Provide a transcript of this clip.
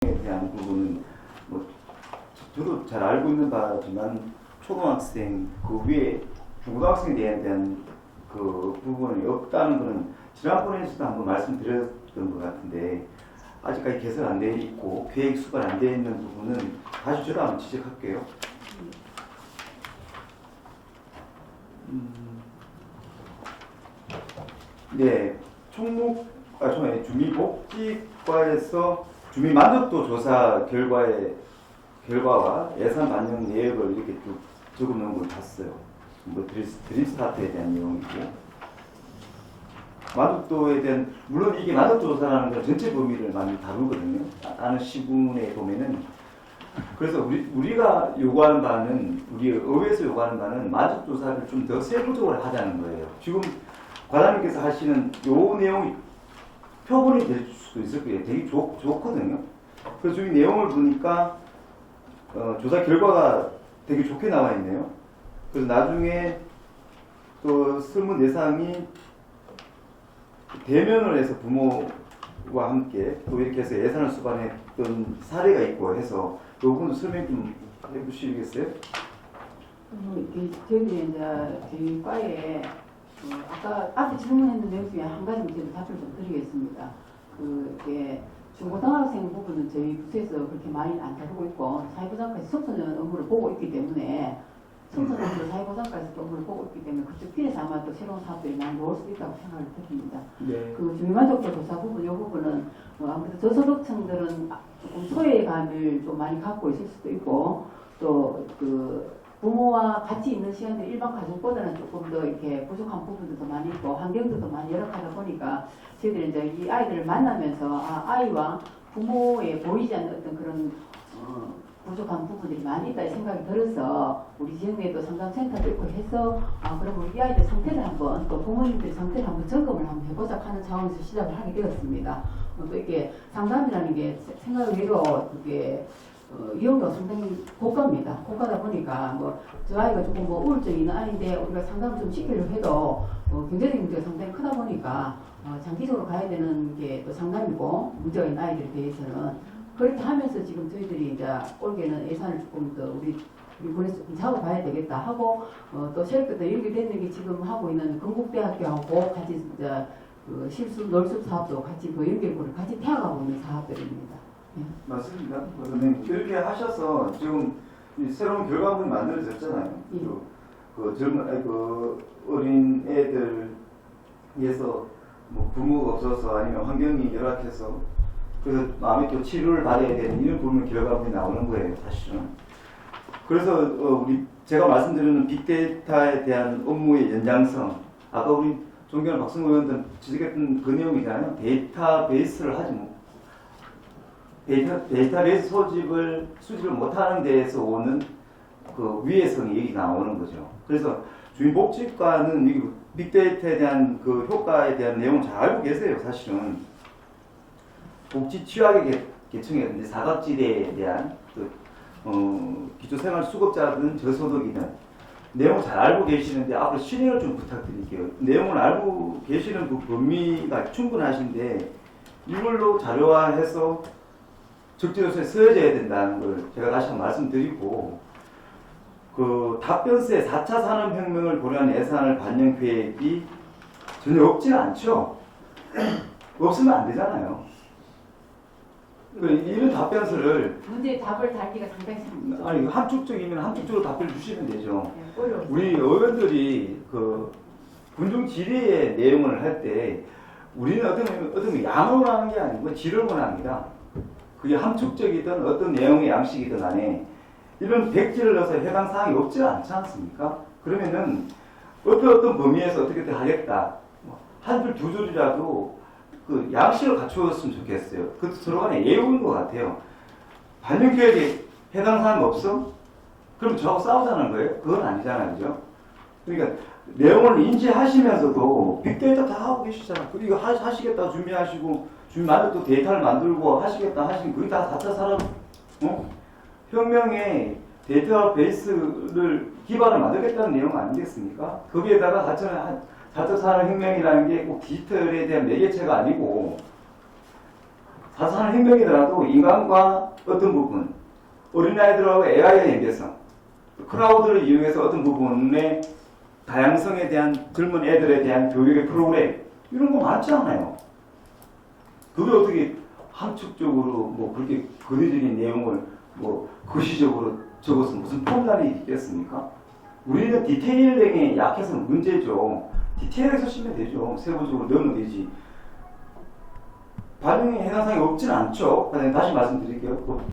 대한 부분은 뭐 저도 잘 알고 있는 바지만 초등학생 그 위에 중고등학생에 대한 그 부분이 없다는 것은 지난번에서도 한번 말씀드렸던 것 같은데 아직까지 개선 안 돼 있고 계획 수반 안 돼 있는 부분은 다시 저도 한번 지적할게요. 네, 주민복지과에서 주민 만족도 조사 결과와 예산 반영 내역을 이렇게 쭉 적어놓은 걸 봤어요. 뭐 드림스타트에 대한 내용이고 만족도에 대한 물론 이게 만족도 조사라는 건 전체 범위를 많이 다루거든요. 다른 시군에 보면은 그래서 우리가 요구하는 바는 우리 의회에서 요구하는 바는 만족도 조사를 좀 더 세부적으로 하자는 거예요. 지금 과장님께서 하시는 요 내용이 표본이 될 수도 있을 거예요. 되게 좋거든요. 그래서 지금 내용을 보니까 조사 결과가 되게 좋게 나와 있네요. 그래서 나중에 또 설문 대상이 대면을 해서 부모와 함께 또 이렇게 해서 예산을 수반했던 사례가 있고 해서 그 부분도 설명 좀 해주시겠어요? 저희들이 이제 저희 과에 아까 앞에 질문했는 내용 중에 한 가지 문제를 답변 좀 드리겠습니다. 이게 중고등학생 부분은 저희 부서에서 그렇게 많이 안 다루고 있고 사회보장과에서 청소년 업무를 보고 있기 때문에 청소년들 사회보장과에서 업무를 보고 있기 때문에 그쪽 필에서 아마 또 새로운 사업들이 많이 나올 수 있다고 생각을 드립니다. 네. 그 주민만족도 조사 부분, 이 부분은 아무래도 저소득층들은 조금 소외감을 좀 많이 갖고 있을 수도 있고 또 부모와 같이 있는 시간들이 일반 가족보다는 조금 더 이렇게 부족한 부분도 많이 있고 환경도 많이 열악하다 보니까 저희들이 이제 이 아이들을 만나면서 아이와 부모에 보이지 않는 어떤 그런 부족한 부분들이 많이 있다 생각이 들어서 우리 지역내에도 상담센터도 있고 해서 그럼 우리 이 아이들 상태를 한번 또 부모님들 상태를 한번 점검을 한번 해보자 하는 차원에서 시작을 하게 되었습니다. 또 이게 상담이라는 게 생각외로 이게 이용료가 상당히 고가입니다. 고가다 보니까 저 아이가 조금 우울증이 있는 아이인데 우리가 상담을 좀 시키려고 해도 경제적인 문제가 상당히 크다 보니까 장기적으로 가야 되는 게 또 상담이고 문제가 있는 아이들에 대해서는 그렇게 하면서 지금 저희들이 이제 올해는 예산을 조금 더 우리 군에서 조금 잡아봐야 되겠다 하고 또 체육부터 연결되는 게 지금 하고 있는 건국대학교하고 같이 이제 실습 놀습 사업도 같이 연결고를 같이 태워가고 있는 사업들입니다. 네. 맞습니다. 그러면 이렇게 하셔서 지금 새로운 결과물이 만들어졌잖아요. 예. 그 어린 애들 위해서 뭐 부모가 없어서 아니면 환경이 열악해서 그래서 마음에 또 치료를 받아야 되는 이런 부분 결과물이 나오는 거예요, 사실은. 그래서 제가 말씀드리는 빅데이터에 대한 업무의 연장성, 아까 우리 존경하는 박승호 의원들 지적했던 그 내용이잖아요. 데이터베이스를 하지 뭐. 데이터베이스 수집을 못하는 데에서 오는 그 위해성이 여기 나오는 거죠. 그래서 주민복지과는 이 빅데이터에 대한 그 효과에 대한 내용을 잘 알고 계세요, 사실은. 복지 취약의 계층에 사각지대에 대한 기초생활 수급자든 저소득이든 내용을 잘 알고 계시는데 앞으로 실행을 좀 부탁드릴게요. 내용을 알고 계시는 그 범위가 충분하신데 이걸로 자료화해서 적재조사에 쓰여져야 된다는 걸 제가 다시 한번 말씀드리고 그 답변서에 4차 산업혁명을 고려한 예산을 반영 계획이 전혀 없지는 않죠. 없으면 안 되잖아요. 이런 답변서를 문제의 답을 달기가 상당히 힘들죠. 아니 함축적이면 함축적으로 답변을 주시면 되죠. 네, 우리 의원들이 그 군중 질의의 내용을 할 때 우리는 어떤 양을 원하는 게 아니고 질을 원합니다. 그게 함축적이든 어떤 내용의 양식이든 간에 이런 백지를 넣어서 해당 사항이 없지 않지 않습니까? 그러면은 어떤 범위에서 어떻게 하겠다. 한 줄, 두 줄이라도 그 양식을 갖추었으면 좋겠어요. 그것도 서로 간에 예우인 것 같아요. 반영계획에 해당 사항이 없어? 그럼 저하고 싸우자는 거예요? 그건 아니잖아요. 그죠? 그러니까 내용을 인지하시면서도 빅데이터 다 하고 계시잖아요. 이거 하시겠다 준비하시고 주민만족도 데이터를 만들고 하시겠다 하시면 그게 다 4차 산업 혁명의 데이터베이스를 기반을 만들겠다는 내용 아니겠습니까? 거기에다가 4차 산업혁명이라는 게 꼭 디지털에 대한 매개체가 아니고 사소한 행동이더라도 인간과 어떤 부분, 어린아이들하고 AI의 연계성, 클라우드를 이용해서 어떤 부분의 다양성에 대한 젊은 애들에 대한 교육의 프로그램 이런 거 많지 않아요. 그게 어떻게 함축적으로 뭐 그렇게 거대적인 내용을 뭐 거시적으로 적어서 무슨 폼날이 있겠습니까? 우리는 디테일링에 약해서 문제죠. 디테일에서 쓰면 되죠. 세부적으로 넣으면 되지. 반영이 해당 사항이 없진 않죠. 다시 말씀드릴게요.